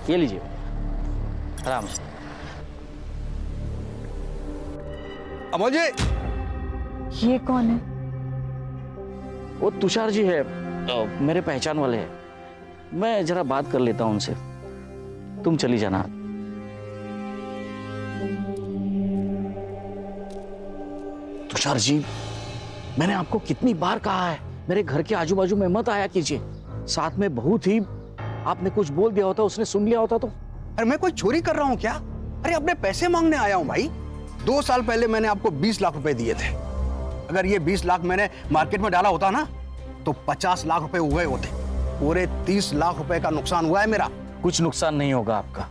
ये लीजिए, आराम से। अमोल जी, ये कौन है? वो तुषार जी है, मेरे पहचान वाले हैं। मैं जरा बात कर लेता हूं उनसे, तुम चली जाना। तुषार जी, मैंने आपको कितनी बार कहा है मेरे घर के आजू बाजू में मत आया कीजिए। साथ में बहुत ही आपने कुछ बोल दिया होता, उसने सुन लिया होता तो। अरे मैं कोई चोरी कर रहा हूँ क्या? अरे अपने पैसे मांगने आया हूँ भाई। 2 साल पहले मैंने आपको 20 लाख रुपए दिए थे। अगर ये 20 लाख मैंने मार्केट में डाला होता ना तो 50 लाख रुपए हुए होते। पूरे 30 लाख रुपए का नुकसान हुआ है मेरा। कुछ नुकसान नहीं होगा आपका,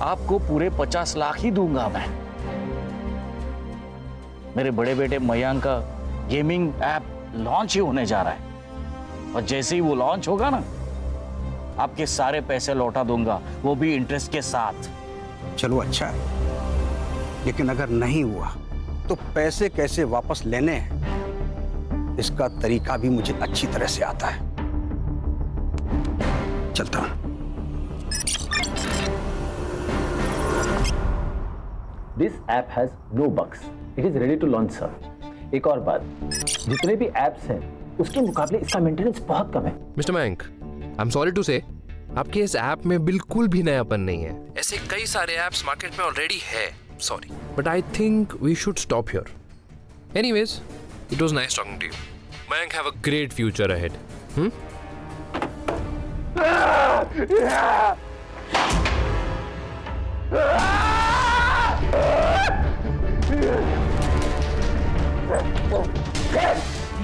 आपको पूरे 50 लाख ही दूंगा मैं। मेरे बड़े बेटे मयंक का गेमिंग ऐप लॉन्च ही होने जा रहा है, और जैसे ही वो लॉन्च होगा ना, आपके सारे पैसे लौटा दूंगा, वो भी इंटरेस्ट के साथ। चलो अच्छा है, लेकिन अगर नहीं हुआ तो पैसे कैसे वापस लेने हैं इसका तरीका भी मुझे अच्छी तरह से आता है। चलता हूं। This app has no bugs. It is ready to launch, sir. एक और बात, जितने भी एप्स हैं उसके मुकाबले इसका मेंटेनेंस बहुत कम है। Mister Mayank, I am sorry to say, आपके इस ऐप में बिल्कुल भी नयापन नहीं है। ऐसे कई सारे ऐप्स मार्केट में ऑलरेडी है, sorry, but I think we should stop here. Anyways, it was nice talking to you. Mayank, have a great future ahead.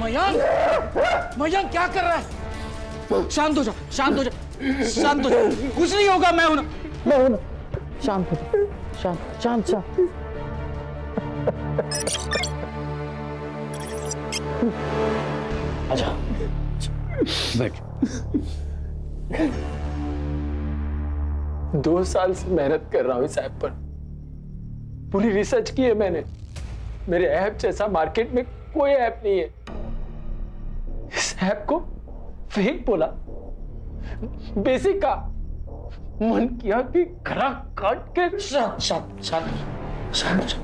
Mayank, Mayank क्या कर रहा है? शांत हो जा, शांत हो जा, शांत हो जा। कुछ नहीं होगा, मैं हूं ना। शांत हो जा, शांत शांत शांत। आजा, बैठ। 2 साल से मेहनत कर रहा हूँ इस ऐप पर, पूरी रिसर्च की है मैंने। मेरे ऐप जैसा मार्केट में कोई ऐप नहीं है। इस ऐप को फेक बोला, बेसिक का मन किया कि गला काट के। शांत शांत शांत शांत।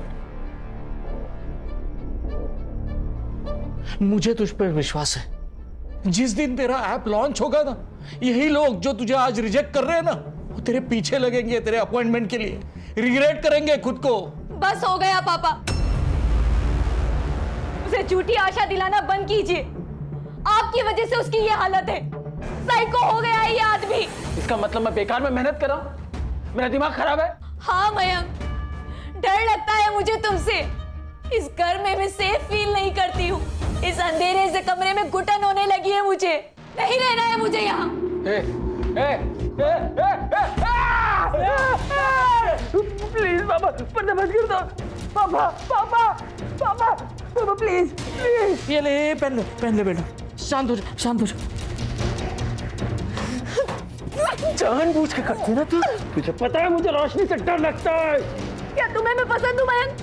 मुझे तुझ पर विश्वास है, जिस दिन तेरा ऐप लॉन्च होगा ना, यही लोग जो तुझे आज रिजेक्ट कर रहे हैं ना, वो तेरे पीछे लगेंगे तेरे अपॉइंटमेंट के लिए, रिग्रेट करेंगे खुद को। बस हो गया पापा, उसे झूठी आशा दिलाना बंद कीजिए। आपकी वजह से उसकी ये हालत है। साइको हो गया है ये आदमी। इसका मतलब मैं बेकार में मेहनत कर रहा हूँ? मेरा दिमाग खराब है? हाँ मयंक, डर लगता है मुझे तुमसे। इस घर में मैं सेफ फील नहीं करती हूँ। इस अंधेरे से कमरे में घुटन होने लगी है मुझे। नहीं रहना है मुझे यहाँ। प्लीज पापा, पर्दा बंद कर दो। पापा पापा पापा पापा, प्लीज प्लीज। ये ले, पहन ले बेटा। शांत हो जा, शांत हो जा। जानबूझ के करती ना तू। तुझे पता है मुझे रोशनी से डर लगता है। क्या तुम्हें मैं पसंद हूँ मयंक?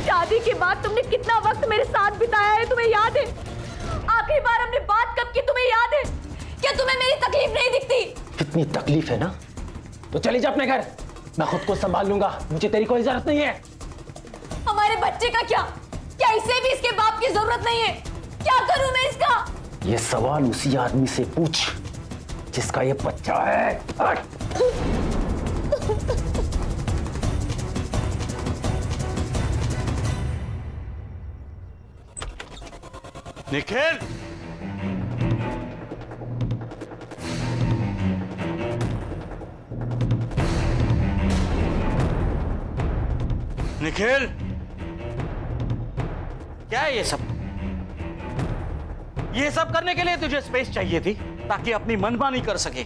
शादी के बाद तुमने कितना वक्त मेरे साथ बिताया है तुम्हें याद है? आखिरी बार हमने बात कब की तुम्हें याद है? क्या तुम्हें मेरी तकलीफ नहीं दिखती? कितनी तकलीफ है ना, तो चली जा अपने घर। मैं खुद को संभाल लूंगा, मुझे तेरी कोई जरूरत नहीं है। हमारे बच्चे का क्या? क्या इसे भी इसके बाप की जरूरत नहीं है? क्या करूं मैं इसका? ये सवाल उसी आदमी से पूछ जिसका ये बच्चा है। निखिल, निखिल, क्या है ये सब? ये सब करने के लिए तुझे स्पेस चाहिए थी, ताकि अपनी मनमानी कर सके,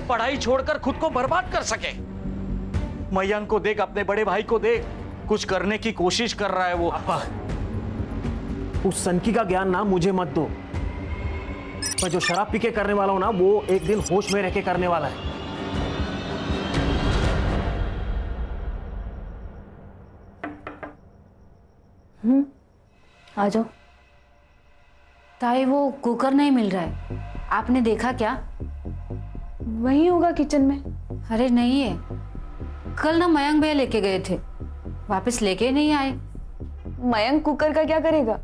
पढ़ाई छोड़कर खुद को बर्बाद कर सके। मयंक को देख, अपने बड़े भाई को देख, कुछ करने की कोशिश कर रहा है वो। उस सनकी का ज्ञान ना मुझे मत दो। मैं जो शराब पी के करने वाला हूं ना, वो एक दिन होश में रह के करने वाला है। आ जाओ। ताई, वो कुकर नहीं मिल रहा है, आपने देखा क्या? वही होगा किचन में। अरे नहीं है, कल ना मयंक भैया लेके गए थे, वापस लेके नहीं आए। मयंक कुकर का क्या करेगा?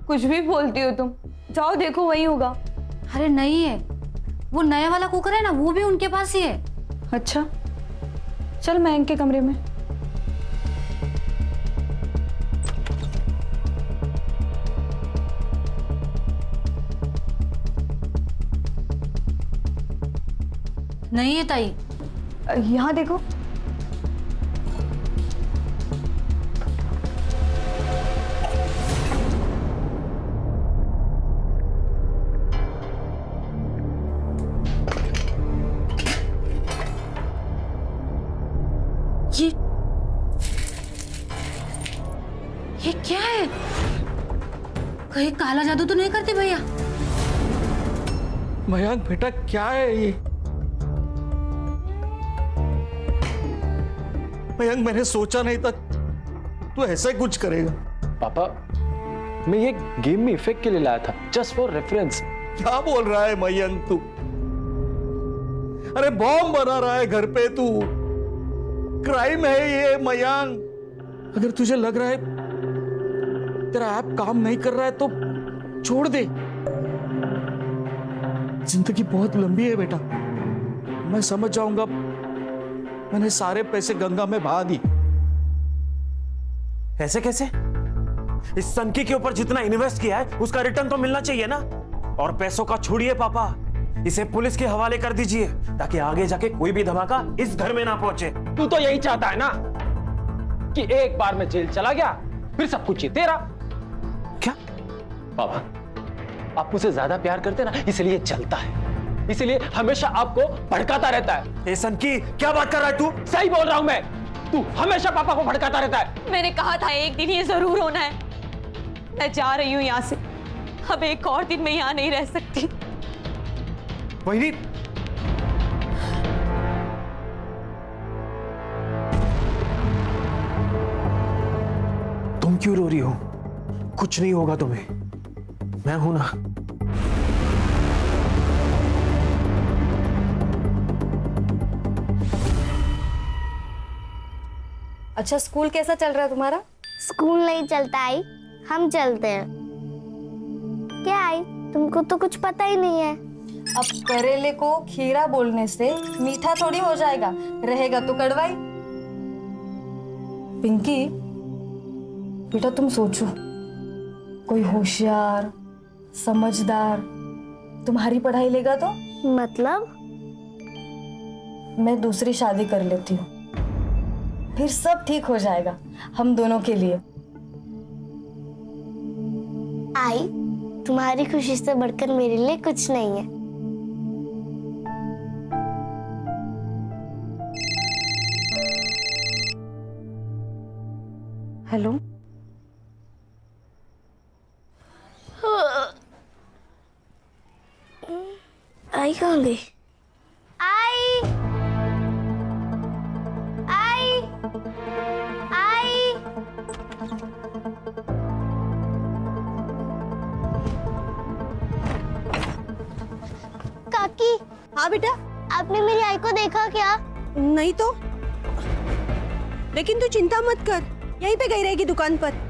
कुछ भी बोलती हो तुम। जाओ देखो, वही होगा। अरे नहीं है, वो नया वाला कुकर है ना, वो भी उनके पास ही है। अच्छा, चल मयंक के कमरे में। नहीं है ताई। यहाँ देखो। ये क्या है? कहीं काला जादू तो नहीं करते भैया? मयंक बेटा, क्या है ये? मयंक, मैंने सोचा नहीं था तू ऐसा ही कुछ करेगा। पापा, मैं ये गेम में इफेक्ट के लिए लाया था, जस्ट फॉर रेफरेंस। क्या बोल रहा है मयंक तू? अरे बॉम्ब बना रहा है घर पे तू। क्राइम है ये मयंक। अगर तुझे लग रहा है तेरा ऐप काम नहीं कर रहा है तो छोड़ दे। जिंदगी बहुत लंबी है बेटा, मैं समझ जाऊंगा। मैंने सारे पैसे गंगा में बहा दी। ऐसे कैसे? इस सनकी के ऊपर जितना इन्वेस्ट किया है उसका रिटर्न तो मिलना चाहिए ना। और पैसों का छोड़िए पापा, इसे पुलिस के हवाले कर दीजिए ताकि आगे जाके कोई भी धमाका इस घर में ना पहुंचे। तू तो यही चाहता है ना कि एक बार मैं जेल चला गया फिर सब कुछ ही तेरा। क्या? पापा, आप मुझसे ज्यादा प्यार करते ना, इसलिए चलता है, इसलिए हमेशा आपको भड़काता रहता है। ए सनकी, क्या बात कर रहा है तू? सही बोल रहा हूं मैं, तू हमेशा पापा को भड़काता रहता है। मैंने कहा था एक दिन ये जरूर होना है। मैं जा रही हूँ यहाँ से। अब एक और दिन मैं यहाँ नहीं रह सकती। वही तुम क्यों रो रही हो? कुछ नहीं होगा तुम्हें, मैं हूं ना। अच्छा, स्कूल कैसा चल रहा है तुम्हारा? स्कूल नहीं चलता आई, हम चलते हैं। क्या आई, तुमको तो कुछ पता ही नहीं है। अब करेले को खीरा बोलने से मीठा थोड़ी हो जाएगा, रहेगा तो कड़वाई। पिंकी बेटा, तुम सोचो, कोई होशियार समझदार तुम्हारी पढ़ाई लेगा तो? मतलब? मैं दूसरी शादी कर लेती हूँ, फिर सब ठीक हो जाएगा हम दोनों के लिए। आई, तुम्हारी खुशी से बढ़कर मेरे लिए कुछ नहीं है। हेलो, आई कहाँ गई? आई, आई, आई। काकी। हाँ बेटा। आपने मेरी आई को देखा क्या? नहीं तो, लेकिन तू चिंता मत कर, यहीं पे गई रहेगी दुकान पर।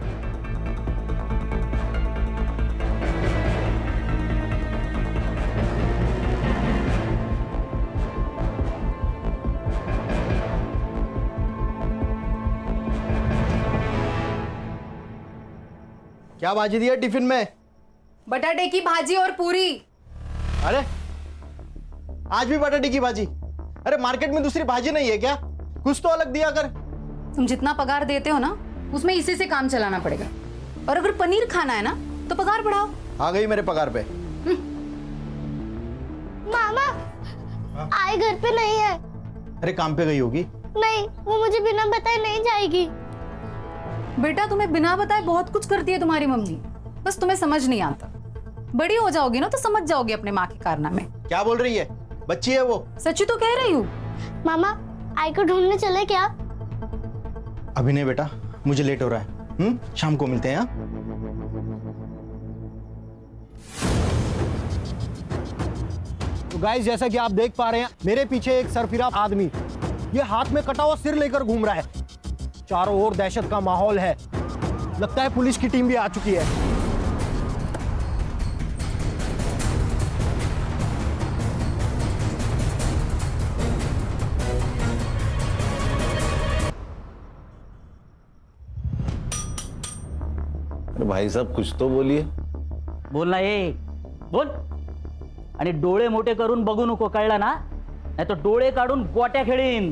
क्या भाजी दिया टिफिन में? बटाटे की भाजी और पूरी। अरे आज भी बटाटे की भाजी? अरे मार्केट में दूसरी भाजी नहीं है क्या? कुछ तो अलग दिया कर। तुम जितना पगार देते हो ना, उसमें इसी से काम चलाना पड़ेगा। और अगर पनीर खाना है ना तो पगार बढ़ाओ। आ गई मेरे पगार पे। मामा, आई घर पे नहीं है। अरे काम पे गई होगी। नहीं, वो मुझे बिना बताए नहीं जाएगी। बेटा, तुम्हें बिना बताए बहुत कुछ करती है तुम्हारी मम्मी, बस तुम्हें समझ नहीं आता। बड़ी हो जाओगी ना तो समझ जाओगी अपने माँ के कारनामे। क्या बोल रही है? बच्ची है वो। सच्ची तो कह रही हूँ। मामा, आई को ढूंढने चले क्या? अभी नहीं बेटा, मुझे लेट हो रहा है। शाम को मिलते हैं। तो गाइस जैसा कि आप देख पा रहे हैं मेरे पीछे एक सरफिरा आदमी, ये हाथ में कटा हुआ सिर लेकर घूम रहा है। चारों ओर दहशत का माहौल है। लगता है पुलिस की टीम भी आ चुकी है। भाई साहब कुछ तो बोलिए। बोल ना ये, बोल. आणि डोळे मोठे करून बघू नको, कळलं ना? नाही तो डोळे काढून गोट्या खेळीन.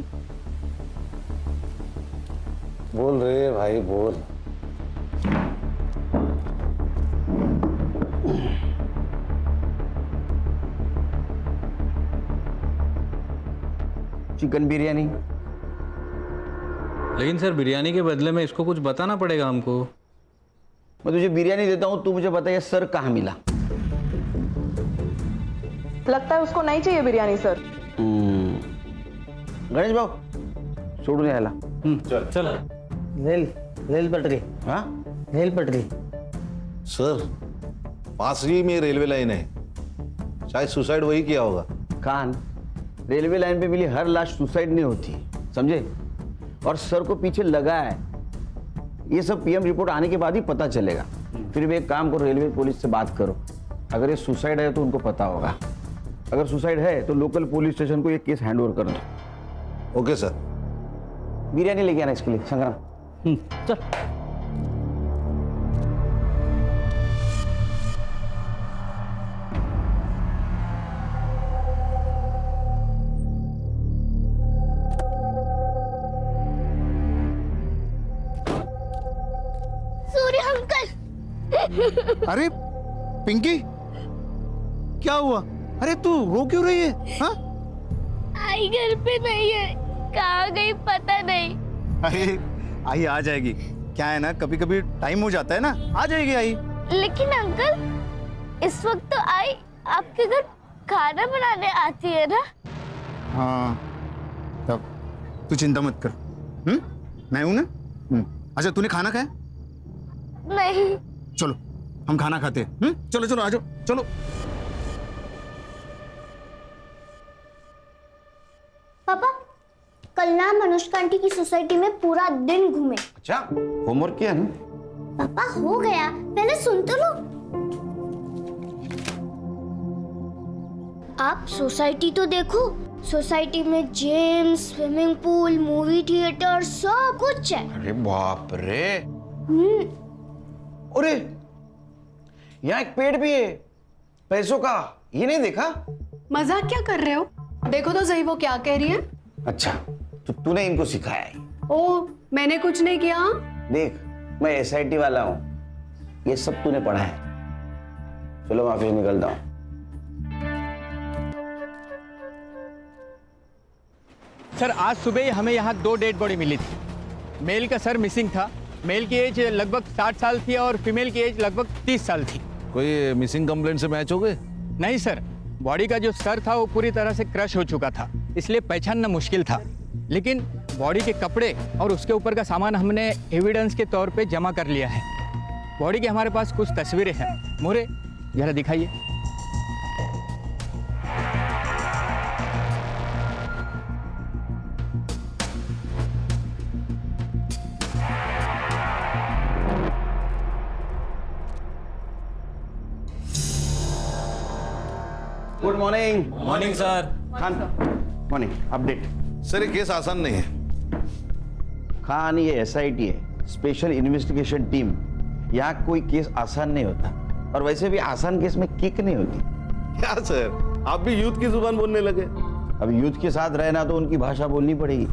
बोल रे भाई बोल. चिकन बिरयानी. लेकिन सर बिरयानी के बदले में इसको कुछ बताना पड़ेगा हमको. मैं तुझे बिरयानी देता हूँ, तू मुझे बता ये सर कहाँ मिला. लगता है उसको नहीं चाहिए बिरयानी सर. गणेश भाऊ सोडून यायला. चल चल. रेल पटरी. हाँ रेल पटरी. सर पास ही में रेलवे लाइन है, शायद सुसाइड वही किया होगा. खान, रेलवे लाइन पे मिली हर लाश सुसाइड नहीं होती, समझे? और सर को पीछे लगा है, ये सब पीएम रिपोर्ट आने के बाद ही पता चलेगा. फिर भी एक काम करो, रेलवे पुलिस से बात करो. अगर ये सुसाइड है तो उनको पता होगा. अगर सुसाइड है तो लोकल पुलिस स्टेशन को ये केस हैंडओवर कर दो. Okay sir. बिरयानी लेके आना इसके लिए. संग्राम चल. सूर्य अंकल. अरे पिंकी, क्या हुआ? अरे तू रो क्यों रही है? हाँ? आई घर पे नहीं है, कहाँ गई पता नहीं. अरे आई आ जाएगी. क्या है ना, कभी कभी टाइम हो जाता है ना, आ जाएगी आई. लेकिन अंकल इस वक्त तो आई आपके घर खाना बनाने आती है ना. हाँ तब तू चिंता मत कर. मैं हूं ना. अच्छा तूने खाना खाया? नहीं. चलो हम खाना खाते हैं. चलो चलो आ जाओ. चलो. पापा कल ना मनुष्का आंटी की सोसाइटी में पूरा दिन घूमे. अच्छा होमवर्क किया ना? पापा हो गया, पहले सुन तो लो. आप सोसाइटी तो देखो. सोसाइटी में gym, swimming pool, movie theatre सब कुछ है. अरे बाप रे. अरे यहाँ एक पेड़ भी है पैसों का, ये नहीं देखा? मजाक क्या कर रहे हो? देखो तो सही वो क्या कह रही है. अच्छा तो तूने इनको सिखाया है? ओ मैंने कुछ नहीं किया. देख मैं एसआईटी वाला हूँ, ये सब तूने पढ़ा है. चलो माफी निकलता हूँ. सर आज सुबह हमें यहाँ 2 डेड बॉडी मिली थी. मेल का सर मिसिंग था. मेल की एज लगभग 60 साल थी और फीमेल की एज लगभग 30 साल थी. कोई मिसिंग कंप्लेंट से मैच हो गए? नहीं सर, बॉडी का जो सर था वो पूरी तरह से क्रश हो चुका था, इसलिए पहचानना मुश्किल था. लेकिन बॉडी के कपड़े और उसके ऊपर का सामान हमने एविडेंस के तौर पे जमा कर लिया है. बॉडी की हमारे पास कुछ तस्वीरें हैं. मोरे जरा दिखाइए. Good morning. Morning sir. Khan morning. Update. Sir ये केस आसान नहीं है. खान ये एसआईटी है, स्पेशल इन्वेस्टिगेशन टीम. यहाँ कोई केस आसान नहीं होता, और वैसे भी आसान केस में किक नहीं होती. क्या सर आप भी यूथ की जुबान बोलने लगे? अब यूथ के साथ रहना तो उनकी भाषा बोलनी पड़ेगी.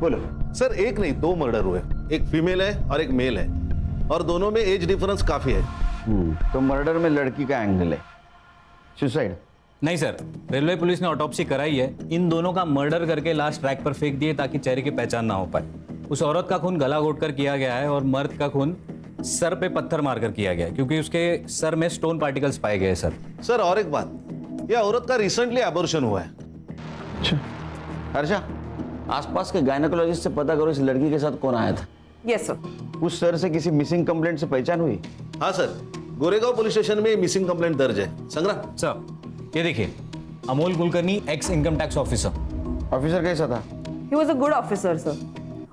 बोलो. सर एक नहीं 2 मर्डर हुए, एक फीमेल है और एक मेल है, और दोनों में एज डिफरेंस काफी है. तो मर्डर में लड़की का एंगल है. सुसाइड नहीं सर, रेलवे पुलिस ने ऑटोप्सी कराई है. इन दोनों का मर्डर करके लाश ट्रैक पर फेंक दिए ताकि चेहरे की पहचान ना हो पाए. उस औरत का खून गला घोटकर किया गया है और मर्द का खून सर पे पत्थर मारकर किया गया है, क्योंकि उसके सर में स्टोन पार्टिकल्स पाए गए. सर और एक बात, यह औरत का रिसेंटली एबॉर्शन हुआ है. अच्छा हर्षा, आसपास के गायनेकोलॉजिस्ट से पता करो इस लड़की के साथ कौन आया था. Yes sir. उस सर से किसी मिसिंग कंप्लेंट से पहचान हुई? हाँ सर, गोरेगांव पुलिस स्टेशन में मिसिंग कंप्लेंट दर्ज है. संग्राम सर ये देखिए, Amol Kulkarni, x income tax officer. Officer कैसा था? He was a good officer, sir.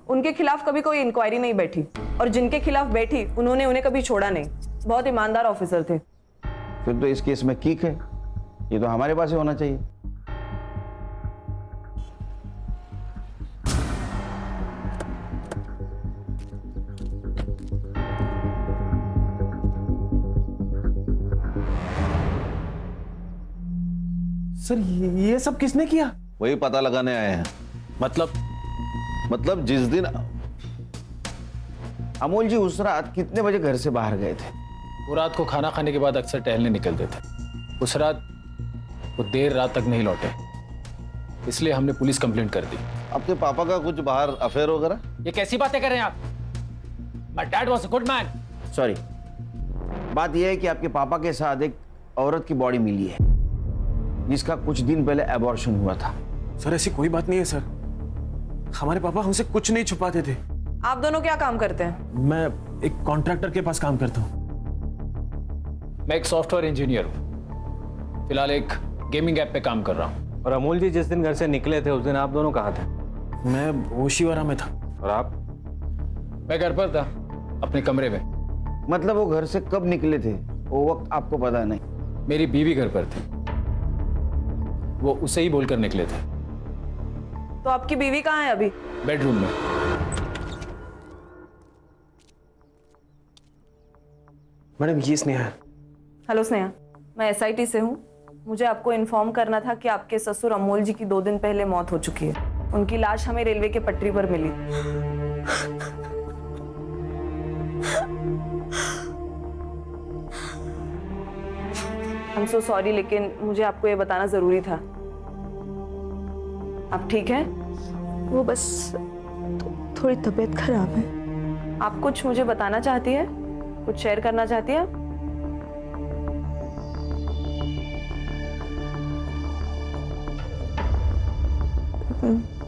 उनके खिलाफ कभी कोई इंक्वायरी नहीं बैठी और जिनके खिलाफ बैठी उन्होंने उन्हें कभी छोड़ा नहीं। बहुत ईमानदार ऑफिसर थे। फिर तो इस केस में किक है, ये तो हमारे पास ही होना चाहिए। सर ये सब किसने किया? वही पता लगाने आए हैं। मतलब जिस दिन अमोल जी उस रात कितने बजे घर से बाहर गए थे? वो रात को खाना खाने के बाद अक्सर टहलने निकलते थे। उस रात वो देर रात तक नहीं लौटे, इसलिए हमने पुलिस कंप्लेंट कर दी। आपके पापा का कुछ बाहर अफेयर वगैरह? ये कैसी बातें कर रहे हैं आप? My dad was a good man. Sorry, बात यह है कि आपके पापा के साथ एक औरत की बॉडी मिली है जिसका कुछ दिन पहले एबॉर्शन हुआ था। सर ऐसी कोई बात नहीं है सर, हमारे पापा हमसे कुछ नहीं छुपाते थे। आप दोनों क्या काम करते हैं? मैं एक कॉन्ट्रैक्टर के पास काम करता हूँ। मैं एक सॉफ्टवेयर इंजीनियर हूँ, फिलहाल एक गेमिंग ऐप पे काम कर रहा हूँ। और अमोल जी जिस दिन घर से निकले थे उस दिन आप दोनों कहाँ थे? मैं ओशिवारा में था। और आप? मैं घर पर था, अपने कमरे में। मतलब वो घर से कब निकले थे वो वक्त आपको पता नहीं? मेरी बीवी घर पर थी, वो उसे ही बोलकर निकले थे। तो आपकी बीवी कहाँ है अभी? बेडरूम में। मैडम ये स्नेहा है। हेलो स्नेहा, मैं SIT से हूँ। मुझे आपको इन्फॉर्म करना था कि आपके ससुर अमोल जी की 2 दिन पहले मौत हो चुकी है। उनकी लाश हमें रेलवे के पटरी पर मिली। I'm so sorry, लेकिन मुझे आपको ये बताना जरूरी था। आप ठीक हैं? वो बस थोड़ी तबीयत खराब है। आप कुछ मुझे बताना चाहती है? कुछ शेयर करना चाहती है?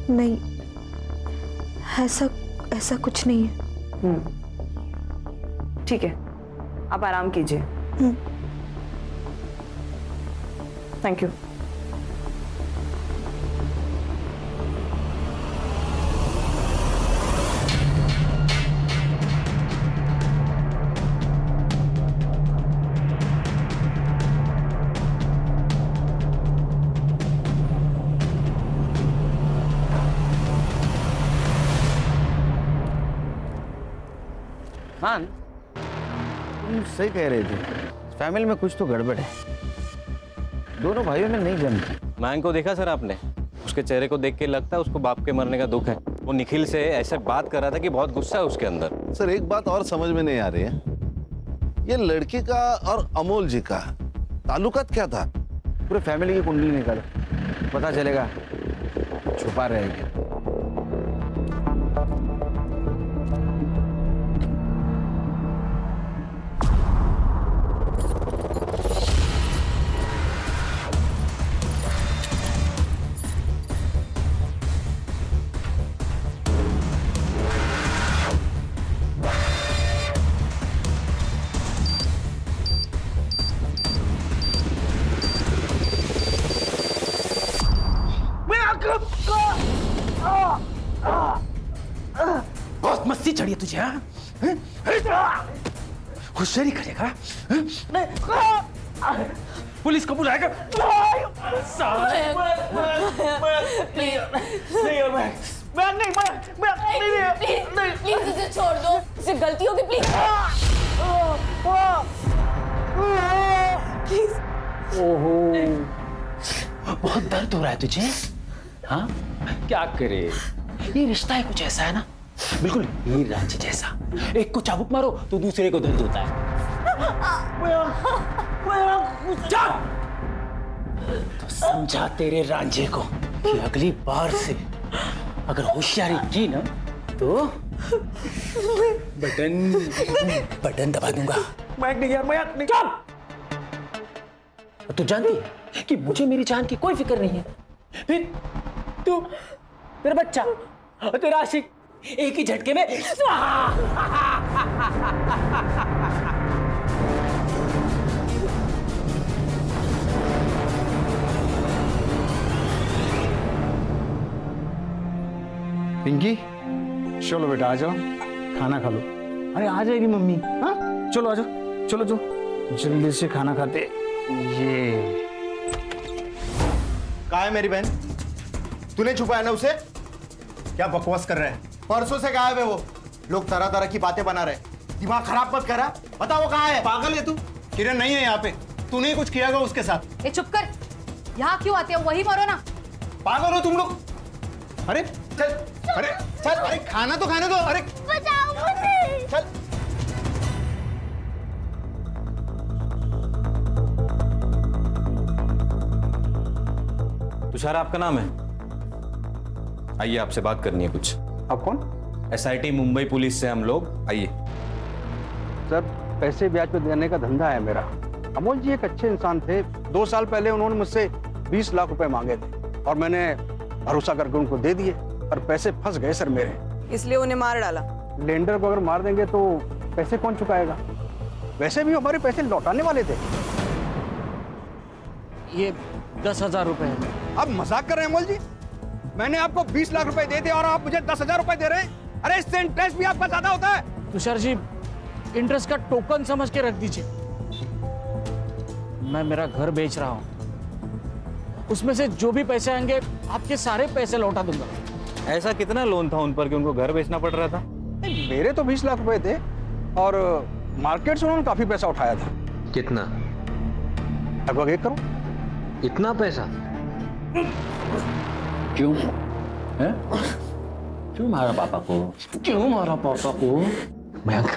नहीं, ऐसा कुछ नहीं है। ठीक है, आप आराम कीजिए। Thank you. खान, तुम सही कह रहे थे, फैमिली में कुछ तो गड़बड़ है। दोनों भाइयों में नहीं जमती। मयंक को देखा सर आपने? उसके चेहरे को देख के लगता है उसको बाप के मरने का दुख है। वो निखिल से ऐसे बात कर रहा था कि बहुत गुस्सा है उसके अंदर। सर एक बात और समझ में नहीं आ रही है, ये लड़की का और अमोल जी का ताल्लुकात क्या था? पूरे फैमिली की कुंडली निकालो, पता चलेगा। छुपा रहेगी। बहुत मस्ती चढ़ी है तुझे, हाँ? होशियारी करेगा? पुलिस को बुलाएगा? प्लीज इसे छोड़ दो, इसे गलती होगी। प्लीज ओहो, बहुत दर्द हो रहा है तुझे? हाँ, क्या करे? ये रिश्ता है कुछ ऐसा है ना, बिल्कुल हीर रांझे जैसा। एक को चाबुक मारो तो दूसरे को दर्द होता है। तो समझा तेरे रांझे को कि अगली बार से अगर होशियारी की ना तो बटन दबा दूंगा। मयंक नहीं यार, मयंक नहीं। तू जानती है कि मुझे मेरी जान की कोई फिक्र नहीं है। फिर तू, तेरा बच्चा और तेरा आशिक एक ही झटके में पिंकी, चलो बेटा आ जाओ, खाना खा लो। अरे आ जाएगी मम्मी। हाँ चलो आ जाओ, चलो जो जल्दी से खाना खाते। ये कहाँ है मेरी बहन? तूने छुपाया ना उसे? क्या बकवास कर रहे हैं? परसों से गायब है वो। लोग तरह तरह की बातें बना रहे। दिमाग खराब मत करा। बता वो कहाँ है? पागल है तू? किरण नहीं है यहाँ पे। तूने ही कुछ किया होगा उसके साथ। ए चुप कर, यहाँ क्यों आते हो? वही मरो ना। पागल हो तुम लोग? अरे चल, अरे चल, अरे खाना तो खाने दो। अरे बचाओ मुझे। चल। तुषार आपका नाम है? आइए, आपसे बात करनी है कुछ। आप कौन? एसआईटी मुंबई पुलिस से हम लोग। आइए। सर, पैसे ब्याज पे देने का धंधा है मेरा। अमोल जी एक अच्छे इंसान थे। 2 साल पहले उन्होंने मुझसे 20 लाख रुपए मांगे थे और मैंने भरोसा करके उनको दे दिए, पर पैसे फंस गए सर मेरे। इसलिए उन्हें मार डाला। लेंडर को अगर मार देंगे तो पैसे कौन चुकाएगा? वैसे भी हमारे पैसे लौटाने वाले थे। ये 10,000 रुपए है। आप मजाक कर रहे हैं अमोल जी? मैंने आपको 20 लाख रुपए दे दिए और आप मुझे 10,000 रुपए दे रहे हैं? अरे इससे इंटरेस्ट भी आपका ज्यादा होता है। तुषार जी, इंटरेस्ट का टोकन समझ के रख दीजिए। मैं मेरा घर बेच रहा हूं, उसमें से जो भी पैसे आएंगे आपके सारे पैसे लौटा दूंगा। ऐसा कितना लोन था उन पर कि उनको घर बेचना पड़ रहा था? मेरे तो 20 लाख रुपए थे और मार्केट से उन्होंने काफी पैसा उठाया था। कितना? लगभग 1 करोड़। इतना पैसा? क्यों है? क्यों मारा पापा को? क्यों मारा पापा को? मयंक,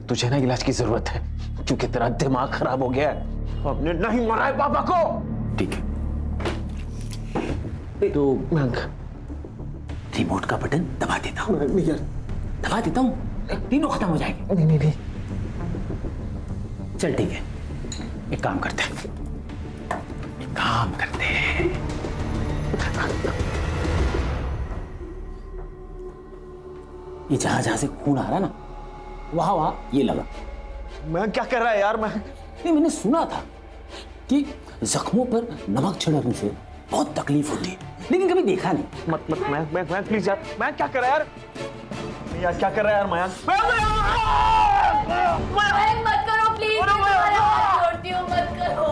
तुझे ना इलाज की जरूरत है क्योंकि तेरा दिमाग खराब हो गया है। हमने नहीं मारा है पापा को। ठीक है तो मयंक, रिमोट का बटन दबा देता हूँ। दबा देता हूँ, तीनों खत्म हो जाएंगे। नहीं नहीं नहीं, चल ठीक है, एक काम करते हैं, ये जहां जहां से खून आ रहा ना, वहां वहां ये लगा। मैं क्या कर रहा है यार? मैंने सुना था कि जख्मों पर नमक छिड़कने से बहुत तकलीफ होती है, लेकिन कभी देखा नहीं। मैं प्लीज यार, मैं क्या कर रहा है यार? क्या कर रहा है यार मयंक? मयंक मत करो प्लीज, मैं तुम्हारे हाथ जोड़ती हूँ, मत करो।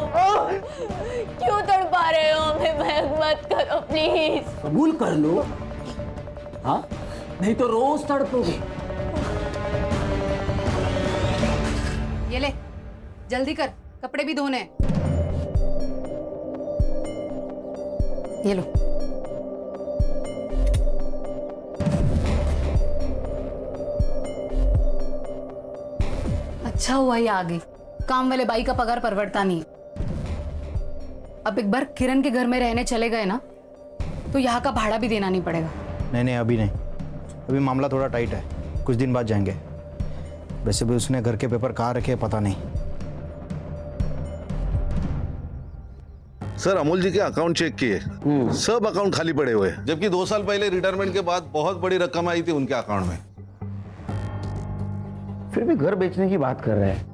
क्यों तड़पा रहे हो हमें? मयंक मत करो प्लीज। कबूल कर लो, हाँ, नहीं तो रोज तड़पोगे। ये ले, जल्दी कर, कपड़े भी धोने हैं। ये लो। अच्छा हुआ ये आ गई। काम वाले बाई का पगार परवड़ता नहीं। अब एक बार किरण के घर में रहने चले गए ना, तो यहाँ का भाड़ा भी देना नहीं पड़ेगा। नहीं अभी नहीं, अभी मामला थोड़ा टाइट है, कुछ दिन बाद जाएंगे। वैसे भी उसने घर के पेपर कहाँ रखे पता नहीं। सर, अमोल जी के अकाउंट चेक किए, सब अकाउंट खाली पड़े हुए हैं, जबकि 2 साल पहले रिटायरमेंट के बाद बहुत बड़ी रकम आई थी उनके अकाउंट में। फिर भी घर बेचने की बात कर रहे हैं,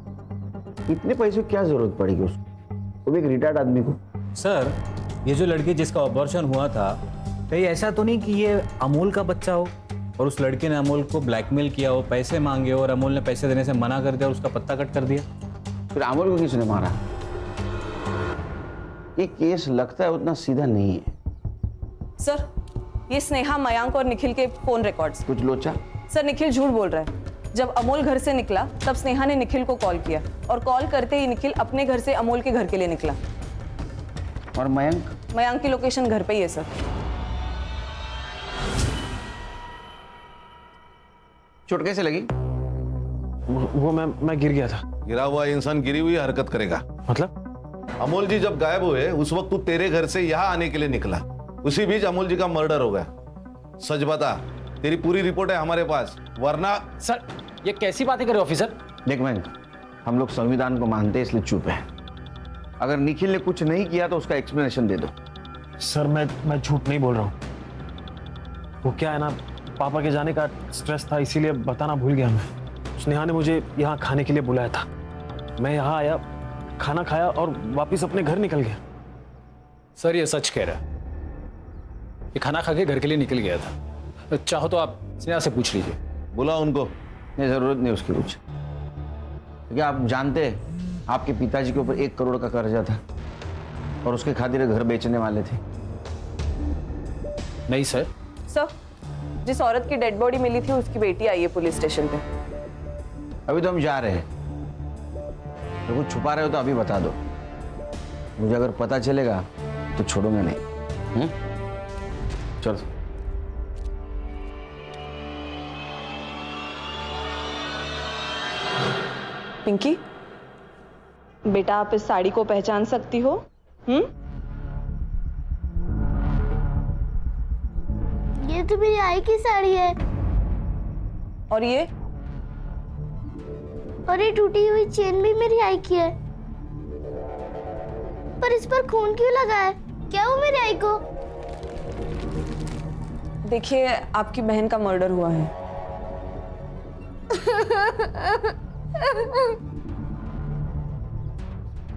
इतने पैसे की क्या जरूरत पड़ेगी उसको, वो भी एक रिटायर्ड आदमी को। सर, ये जो लड़की जिसका ऑपरेशन हुआ था, कहीं ऐसा तो नहीं कि ये अमोल का बच्चा हो और उस लड़की ने अमोल को ब्लैकमेल किया हो, पैसे मांगे हो और अमोल ने पैसे देने से मना कर दिया और उसका पत्ता कट कर दिया? फिर अमोल को किसने मारा? ये केस लगता है उतना सीधा नहीं है। सर, ये स्नेहा, मयंक और निखिल के फोन रिकॉर्ड्स। कुछ लोचा? सर, निखिल झूठ बोल रहा है। जब अमोल घर से निकला तब स्नेहा ने निखिल को कॉल किया और कॉल करते ही निखिल अपने घर से अमोल के घर के लिए निकला। और मयंक? मयंक की लोकेशन घर पे ही है सर। चोट कैसे लगी? वो मैं गिर गया था। गिरा हुआ इंसान गिरी हुई हरकत करेगा? मतलब? अमोल जी जब गायब हुए उस वक्त तू तेरे घर से यहाँ आने के लिए निकला, उसी बीच अमोल जी का मर्डर हो गया। सच बता, तेरी पूरी रिपोर्ट है हमारे पास, वरना। सर, ये कैसी बातें कर रहे हो ऑफिसर? देख मयंक, हम लोग संविधान को मानते हैं इसलिए चुप है। अगर निखिल ने कुछ नहीं किया तो उसका एक्सप्लेनेशन दे दो। सर, मैं झूठ नहीं बोल रहा हूँ। वो क्या है ना, पापा के जाने का स्ट्रेस था, इसीलिए बताना भूल गया मैं। स्नेहा ने मुझे यहाँ खाने के लिए बुलाया था, मैं यहाँ आया, खाना खाया और वापस अपने घर निकल गया। सर, ये सच कह रहा है, ये खाना खा के घर के लिए निकल गया था। चाहो तो आप स्नेहा से पूछ लीजिए। बुला उनको। नहीं, जरूरत नहीं उसकी कुछ, क्योंकि आप जानते हैं आपके पिताजी के ऊपर 1 करोड़ का कर्जा था और उसके खातिर घर बेचने वाले थे। नहीं सर। सर, जिस औरत की डेड बॉडी मिली थी उसकी बेटी आई है पुलिस स्टेशन पे। अभी तो हम जा रहे हैं, तो कुछ छुपा रहे हो तो अभी बता दो, मुझे अगर पता चलेगा तो छोड़ूंगा नहीं। चलो। पिंकी, बेटा आप इस साड़ी को पहचान सकती हो? ये तो मेरी आई की साड़ी है। और ये टूटी हुई चेन भी मेरी आई की है, पर इस पर खून क्यों लगा है? क्या वो मेरी आई को? देखिए, आपकी बहन का मर्डर हुआ है।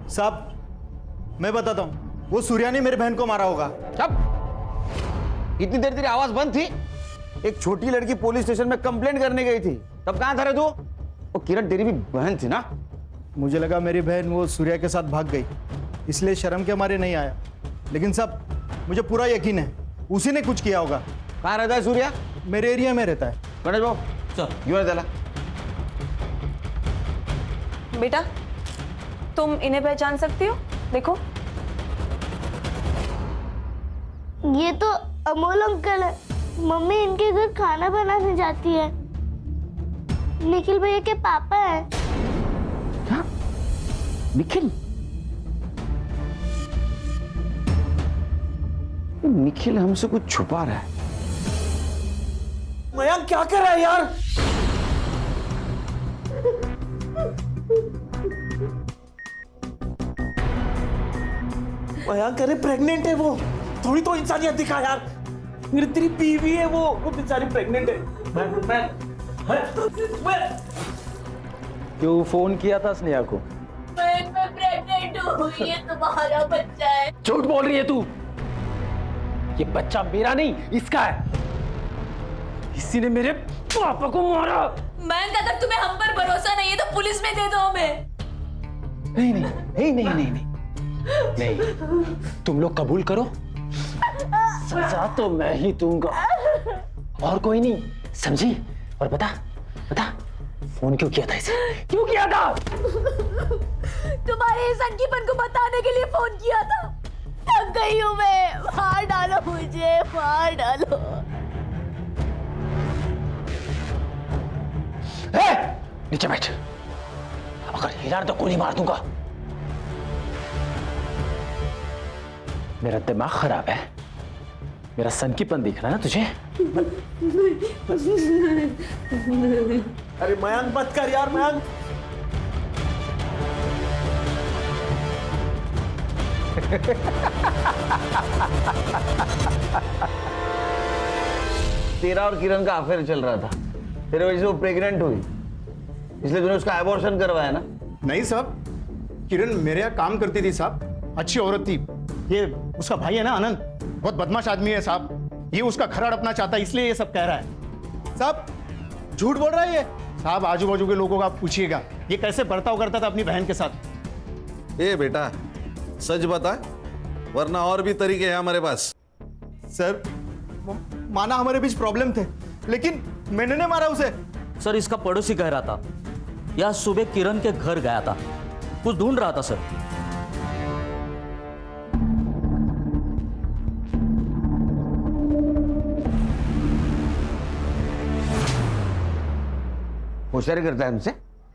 साहब, मैं बताता हूँ, वो सूर्या ने मेरी बहन को मारा होगा। कब? इतनी देर तेरी आवाज बंद थी? एक छोटी लड़की पुलिस स्टेशन में कंप्लेंट करने गई थी, तब कहां था रे तू? वो किरण तेरी भी बहन थी ना? मुझे लगा मेरी बहन वो सूर्या के साथ भाग गई, इसलिए शर्म के मारे नहीं आया। लेकिन साहब, मुझे पूरा यकीन है उसी ने कुछ किया होगा। कहाँ रहता है सूर्या? मेरे एरिया में रहता है। गणेश बाबू सर। क्यों चला? बेटा, तुम इन्हें पहचान सकती हो? देखो, ये तो अमोल अंकल है। मम्मी इनके घर खाना बनाने जाती है। निखिल भैया के पापा हैं। क्या? निखिल? निखिल हमसे कुछ छुपा रहा है। मयंक क्या कर रहा है यार? मयंक, अरे प्रेग्नेंट है वो, थोड़ी तो इंसानियत दिखा यार। मेरी तेरी बीवी है वो बेचारी प्रेग्नेंट है। क्यों फोन किया था स्नेहा को? मैं प्रेग्नेंट हूँ, ये तुम्हारा बच्चा है। झूठ बोल रही है तू। ये बच्चा मेरा नहीं, इसका है। इसी ने मेरे पापा को मारा। मयंक, अगर तुम्हें हम पर भरोसा नहीं है तो पुलिस में दे दो हमें। नहीं नहीं नहीं नहीं नहीं नहीं नहीं, तुम लोग कबूल करो, सजा तो मैं ही दूंगा और कोई नहीं, समझी? और बता बता, फोन क्यों किया था इसे? क्यों किया था? तुम्हारे इस अंकीपन को बताने के लिए फोन किया था। थक गई हूँ मैं, मार डालो मुझे, मार डालो। नीचे बैठ, अगर हिला तो गोली मार दूंगा। मेरा दिमाग खराब है, मेरा सनकीपन दिख रहा है ना तुझे? अरे मयंक मत कर यार, मयंक। तेरा और किरण का अफेयर चल रहा था, तेरे वजह से वो प्रेग्नेंट हुई, इसलिए तूने उसका एबॉर्शन करवाया ना? नहीं साहब, किरण मेरे यहाँ काम करती थी साहब, अच्छी औरत थी। ये उसका भाई है ना आनंद, बहुत बदमाश आदमी है साहब। ये उसका खरा अपना चाहता है, इसलिए ये सब कह रहा है। साहब झूठ बोल रहा है ये। साहब आजू बाजू के लोगों को आप पूछिएगा ये कैसे बर्ताव करता था अपनी बहन के साथ। ए बेटा, सच बता, वरना और भी तरीके हैं हमारे पास। सर माना हमारे बीच प्रॉब्लम थे, लेकिन मैंने नहीं मारा उसे। सर, इसका पड़ोसी कह रहा था या सुबह किरण के घर गया था, कुछ ढूंढ रहा था सर। होशियारी करता है हमसे?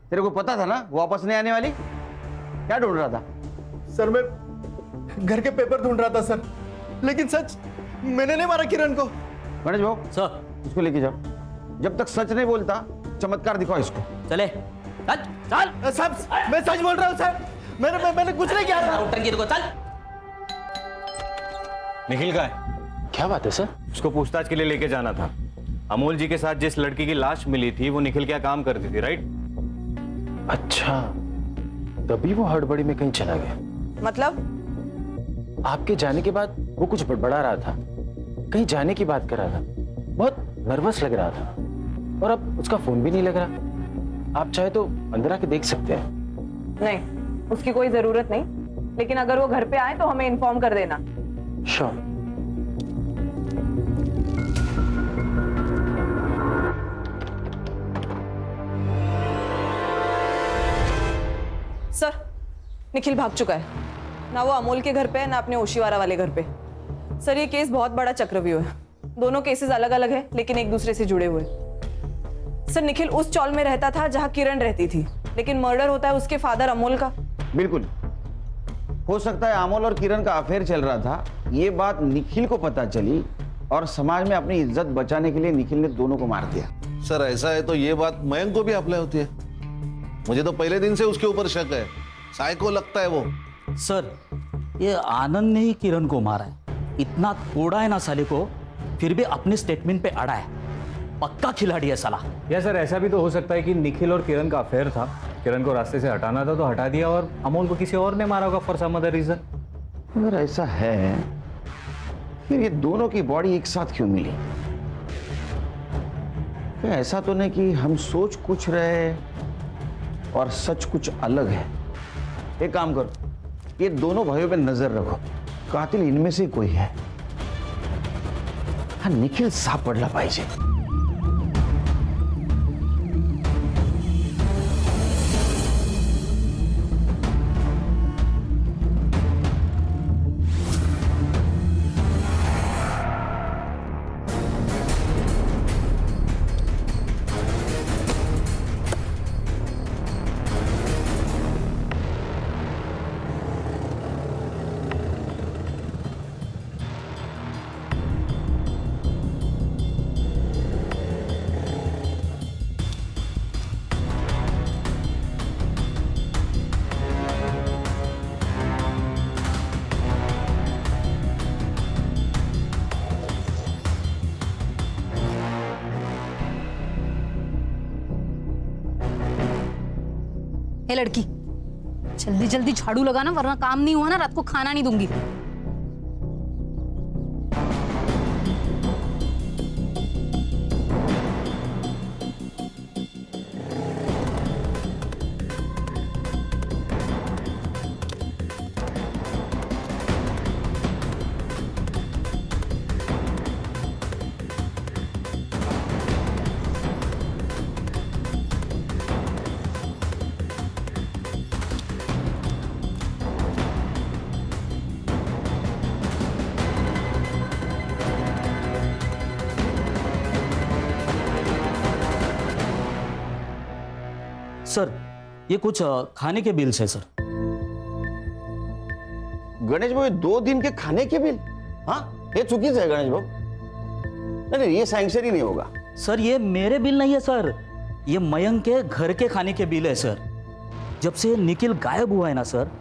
तेरे को पता था ना वो वापस नहीं आने वाली? क्या ढूंढ रहा था? सर मैं घर के पेपर ढूंढ रहा था सर, लेकिन सच मैंने नहीं मारा किरण को। गणेश भाऊ सर, इसको लेके जाओ, जब तक सच नहीं बोलता चमत्कार दिखाओ इसको। चले चल चल। साहब मैं सच बोल रहा हूँ सर, मैंने कुछ नहीं किया। टंकी रुको, चल। निखिल का है? क्या बात है सर? उसको पूछताछ के लिए लेके जाना था। अमोल जी के साथ जिस लड़की की लाश मिली थी वो निखिल क्या काम करती थी, राइट? अच्छा, तभी वो हड़बड़ी में कहीं चला गया। मतलब? आपके जाने के बाद वो कुछ बड़बड़ा रहा था, कहीं जाने की बात कर रहा था, बहुत नर्वस लग रहा था और अब उसका फोन भी नहीं लग रहा। आप चाहे तो अंदर आके देख सकते हैं। नहीं, उसकी कोई जरूरत नहीं, लेकिन अगर वो घर पे आए तो हमें इन्फॉर्म कर देना। श्योर। सर, निखिल भाग चुका है। ना वो अमोल के घर पे है, ना अपने ओशीवारा वाले घर पे। सर, ये केस बहुत बड़ा चक्रव्यूह है। दोनों केसेस अलग अलग है, लेकिन एक दूसरे से जुड़े हुए। सर, निखिल उस चौल में रहता था जहां किरण रहती थी, लेकिन मर्डर होता है उसके फादर अमोल का। बिल्कुल हो सकता है अमोल और किरण का अफेयर चल रहा था, ये बात निखिल को पता चली और समाज में अपनी इज्जत बचाने के लिए निखिल ने दोनों को मार दिया। सर ऐसा है तो ये बात मयंक को भी अप्लाई होती है। मुझे तो पहले दिन से उसके ऊपर शक है, साइको लगता है वो। सर, ये आनंद ने ही किरण को मारा है। इतना तोड़ा है ना साले को, फिर भी अपने स्टेटमेंट पे अड़ा है। पक्का खिलाड़ी है साला। या सर, ऐसा भी तो हो सकता है कि निखिल और किरण का अफेयर था, किरण को रास्ते से हटाना था तो हटा दिया और अमोल को किसी और ने मारा होगा फॉर सम अदर रीजन। अगर ऐसा है फिर ये दोनों की बॉडी एक साथ क्यों मिली? ऐसा तो नहीं कि हम सोच कुछ रहे और सच कुछ अलग है। एक काम करो, ये दोनों भाइयों पे नजर रखो, कातिल इनमें से कोई है। हाँ, निखिल सापडला पाहिजे। ए लड़की, जल्दी जल्दी झाड़ू लगाना, वरना काम नहीं हुआ ना रात को खाना नहीं दूंगी। सर, ये कुछ खाने के बिल्स है सर। गणेश भाऊ, 2 दिन के खाने के बिल? हाँ, ये चुकीचं है गणेश भाऊ। नहीं, ये सैंक्शन ही नहीं होगा। सर, ये मेरे बिल नहीं है सर, ये मयंक के घर के खाने के बिल है सर। जब से निखिल गायब हुआ है ना सर,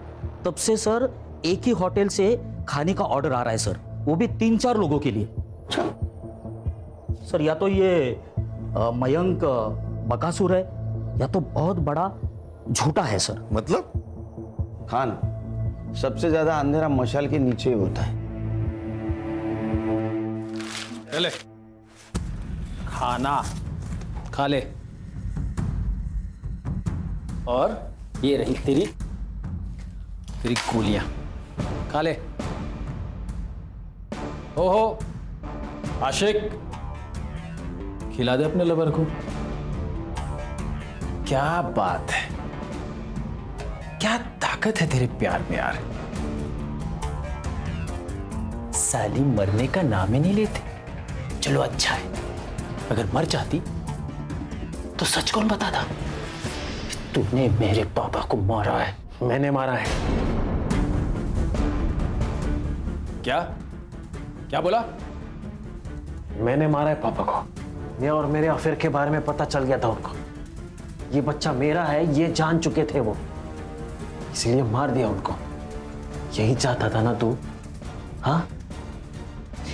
तब से सर एक ही होटल से खाने का ऑर्डर आ रहा है सर, वो भी 3-4 लोगों के लिए। सर, या तो ये मयंक बकासुर है या तो बहुत बड़ा झूठा है सर। मतलब? खान, सबसे ज्यादा अंधेरा मशाल के नीचे ही होता है। चले, खाना खा ले। और ये रही तेरी गोलियां, खा ले। ओहो आशिक, खिला दे अपने लवर को। क्या बात है, क्या ताकत है तेरे प्यार में यार। साली मरने का नाम ही नहीं लेते। चलो अच्छा है, अगर मर जाती तो सच कौन बताता? तूने मेरे पापा को मारा है। मैंने मारा है। क्या क्या बोला? मैंने मारा है पापा को। मैं और मेरे अफेयर के बारे में पता चल गया था उनको। ये बच्चा मेरा है, ये जान चुके थे वो, इसलिए मार दिया उनको। यही चाहता था ना तू? हाँ,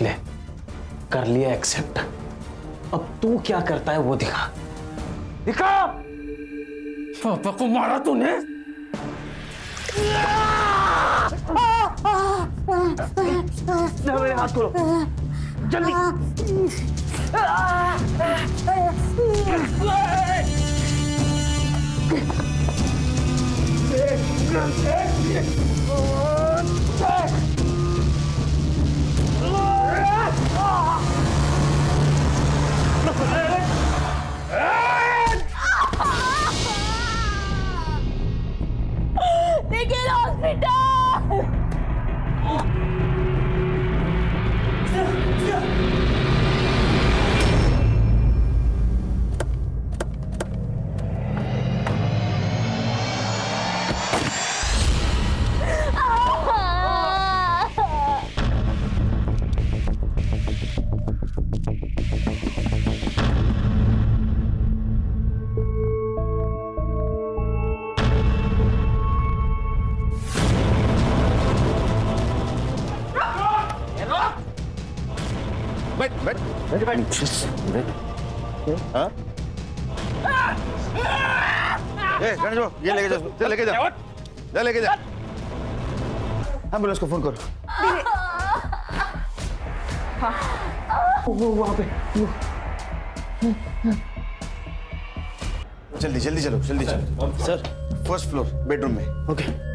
ले, कर लिया एक्सेप्ट। अब तू क्या करता है वो दिखा। दिखा। पापा को मारा तूने? मेरे हाथ खोलो। जल्दी। निखिल हॉस्पिटल। बैठ बैठ बैठ बैठ। हाँ? गणेश बाबू, ये लेके जा, चल लेके जा, जा लेके जा। एम्बुलेंस को फोन करो। वो वहां पे जल्दी जल्दी चलो, जल्दी चलो। सर, फर्स्ट फ्लोर बेडरूम में। ओके।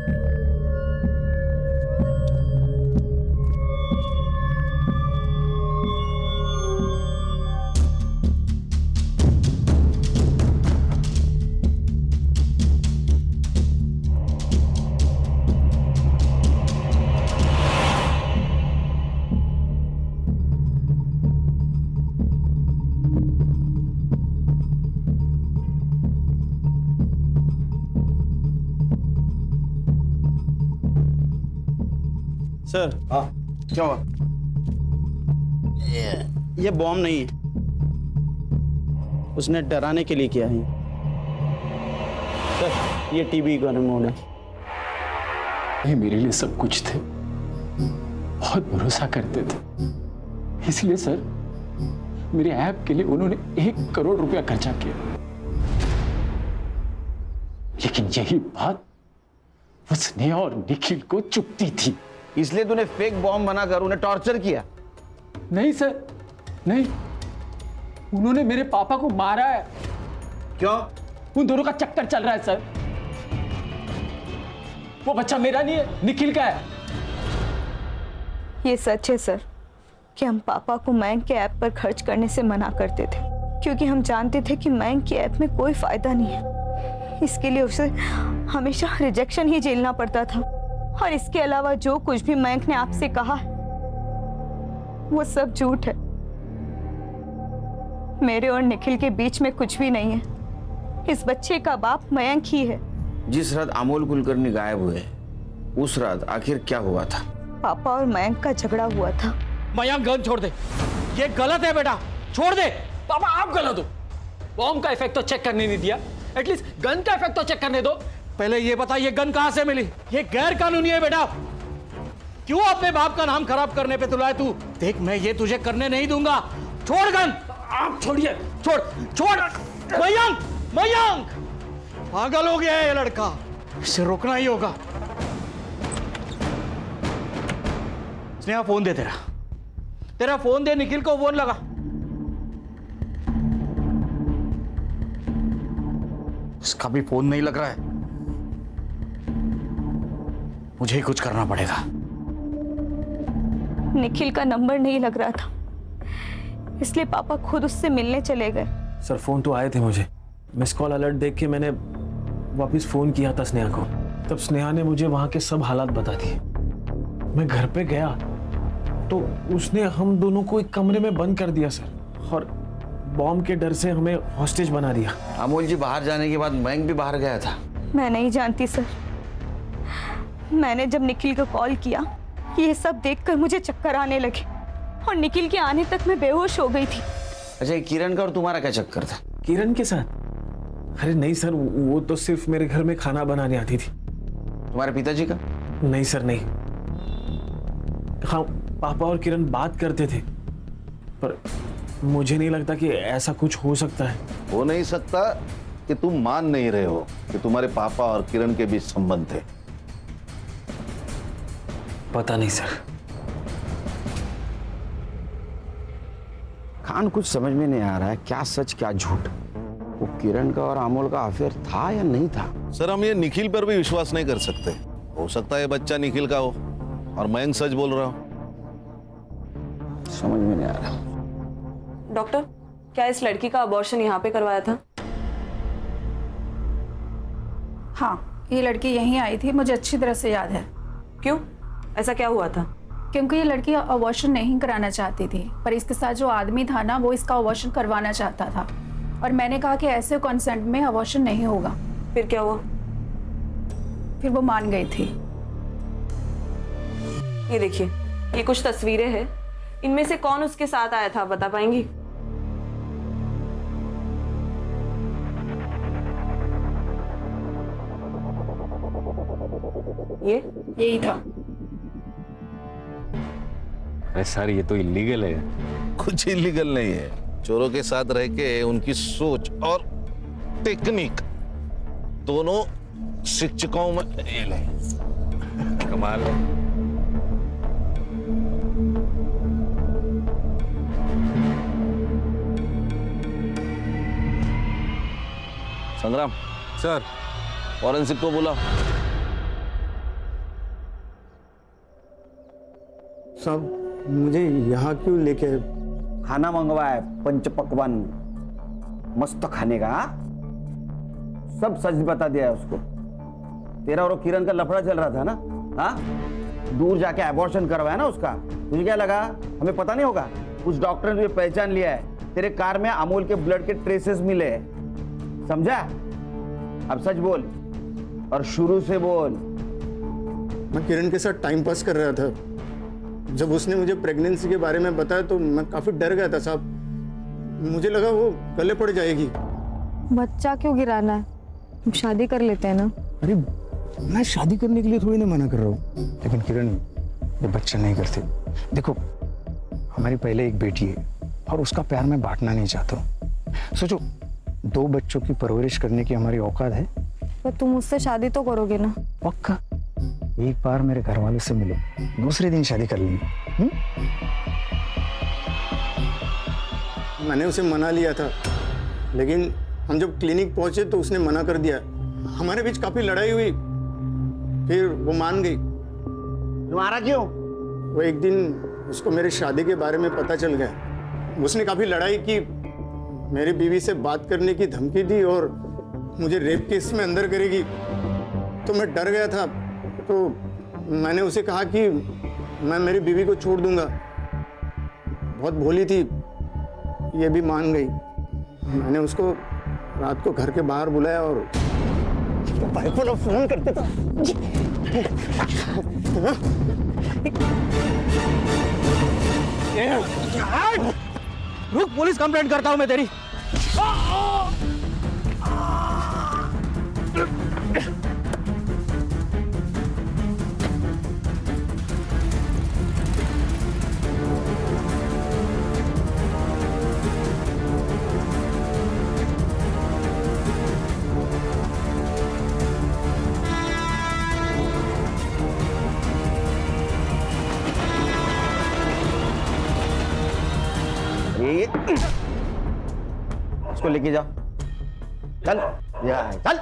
सर, हाँ, क्या हुआ? ये बॉम्ब नहीं है, उसने डराने के लिए किया है। सर, ये टीबी का रिमोट है। ये मेरे लिए सब कुछ थे, बहुत भरोसा करते थे, इसलिए सर मेरे ऐप के लिए उन्होंने 1 करोड़ रुपया खर्चा किया। लेकिन यही बात वो स्नेहा और निखिल को चुभती थी। इसलिए तूने फेक बॉम्ब बनाकर उन्हें टॉर्चर किया? नहीं सर, नहीं, उन्होंने मेरे पापा को मारा है। क्यों? उन दोनों का चक्कर चल रहा है सर। वो बच्चा मेरा नहीं है, निखिल का है। ये सच है सर कि हम पापा को मयंक के ऐप पर खर्च करने से मना करते थे, क्योंकि हम जानते थे कि मयंक के ऐप में कोई फायदा नहीं है। इसके लिए उसे हमेशा रिजेक्शन ही झेलना पड़ता था। और इसके अलावा जो कुछ भी मयंक ने आपसे कहा वो सब झूठ है। मेरे और निखिल के बीच में कुछ भी नहीं है। इस बच्चे का बाप मयंक ही है। जिस रात अमोल कुलकर्णी गायब हुए, उस रात आखिर क्या हुआ था? पापा और मयंक का झगड़ा हुआ था। मयंक गन छोड़ दे, ये गलत है बेटा, छोड़ दे। पापा आप गलत हो, बॉम्ब का इफेक्ट तो चेक करने नहीं दिया, एटलीस्ट गन का इफेक्ट तो चेक करने दो। पहले ये बता, ये गन कहां से मिली? ये गैर कानूनी है बेटा। क्यों अपने बाप का नाम खराब करने पे तुला है तू? देख, मैं ये तुझे करने नहीं दूंगा। छोड़ गन। आप छोड़िए। छोड़ छोड़। मयंक, मयंक पागल हो गया है ये लड़का, इसे रोकना ही होगा। स्नेहा, फोन दे तेरा, तेरा फोन दे, निखिल को फोन लगा। उसका भी फोन नहीं लग रहा है। मुझे ही कुछ करना पड़ेगा। निखिल का नंबर नहीं लग रहा था, इसलिए पापा खुद उससे मिलने चले गए। सर, फोन तो आए थे मुझे। मिस कॉल अलर्ट देख के मैंने वापस फोन किया था स्नेहा को। तब स्नेहा ने मुझे वहां के सब हालात बता दिए। मैं घर पे गया तो उसने हम दोनों को एक कमरे में बंद कर दिया सर, और बॉम्ब के डर से हमें हॉस्टेज बना दिया। अमोल जी बाहर जाने के बाद मयंक भी बाहर गया था। मैं नहीं जानती सर। मैंने जब निखिल को कॉल किया, ये सब देखकर मुझे चक्कर आने लगे और निखिल के आने तक मैं बेहोश हो गई थी। अच्छा, किरण का और तुम्हारा क्या चक्कर था? किरण के साथ? अरे नहीं सर, वो तो सिर्फ मेरे घर में खाना बनाने आती थी। तुम्हारे पिताजी का? नहीं सर, नहीं। हाँ, पापा और किरण बात करते थे, पर मुझे नहीं लगता कि ऐसा कुछ हो सकता है। हो नहीं सकता कि तुम मान नहीं रहे हो कि तुम्हारे पापा और किरण के बीच संबंध थे। पता नहीं सर। खान कुछ समझ में नहीं आ रहा है, क्या सच क्या झूठ। वो किरण का और अमोल का अफेयर था या नहीं था? सर हम ये निखिल पर भी विश्वास नहीं कर सकते। हो सकता है बच्चा निखिल का हो और मयंक सच बोल रहा हो। समझ में नहीं आ रहा। डॉक्टर, क्या इस लड़की का अबॉर्शन यहाँ पे करवाया था? हाँ, ये लड़की यहीं आई थी, मुझे अच्छी तरह से याद है। क्यों? ऐसा क्या हुआ था? क्योंकि ये लड़की अबॉर्शन नहीं कराना चाहती थी, पर इसके साथ जो आदमी था ना, वो इसका अबॉर्शन करवाना चाहता था। और मैंने कहा कि ऐसे कंसेंट में अबॉर्शन नहीं होगा। फिर क्या हुआ? फिर वो मान गई थी। ये देखिए, ये कुछ तस्वीरें हैं। इनमें से कौन उसके साथ आया था, बता पाएंगी? यही था। अरे सर, ये तो इलीगल है। कुछ इलीगल नहीं है। चोरों के साथ रह के उनकी सोच और टेक्निक दोनों शिक्षकों में ये ले। कमाल है। संग्राम सर, फॉरेंसिक को बुलाओ। साहब मुझे यहाँ क्यों लेके? खाना मंगवा है, पंच पकवान, मस्त खाने का। हाँ? सब सच बता दिया है उसको। तेरा और किरण का लफड़ा चल रहा था ना? हाँ, दूर जाके अबॉर्शन करवाया ना उसका। तुझे क्या लगा हमें पता नहीं होगा? उस डॉक्टर ने तुझे पहचान लिया है। तेरे कार में अमोल के ब्लड के ट्रेसेस मिले हैं, समझा? अब सच बोल और शुरू से बोल। मैं किरण के साथ टाइम पास कर रहा था। जब उसने मुझे प्रेगनेंसी के बारे में बताया तो मैं काफी डर गया था साहब। मुझे लगा वो गले पड़ जाएगी। बच्चा क्यों गिराना है? हम शादी कर लेते हैं ना। अरे मैं शादी करने के लिए थोड़ी ना मना कर रहा हूँ, लेकिन किरण ये बच्चा नहीं करते। देखो हमारी पहले एक बेटी है और उसका प्यार मैं बांटना नहीं चाहता हूँ। सोचो 2 बच्चों की परवरिश करने की हमारी औकात है। पर तुम मुझसे शादी तो करोगे ना? पक्का। एक बार मेरे घर वालों से मिलो, दूसरे दिन शादी कर लेंगे। मैंने उसे मना लिया था, लेकिन हम जब क्लिनिक पहुंचे तो उसने मना कर दिया। हमारे बीच काफी लड़ाई हुई, फिर वो मान गई। तुम्हारा क्यों? वो एक दिन उसको मेरे शादी के बारे में पता चल गया। उसने काफी लड़ाई की, मेरी बीवी से बात करने की धमकी दी और मुझे रेप केस में अंदर करेगी। तो मैं डर गया था, तो मैंने उसे कहा कि मैं मेरी बीवी को छोड़ दूंगा। बहुत भोली थी, ये भी मान गई। मैंने उसको रात को घर के बाहर बुलाया और भाई को फोन करते था। रुक, पुलिस कंप्लेंट करता हूं मैं तेरी। उसको लेके जाओ, चल। चल।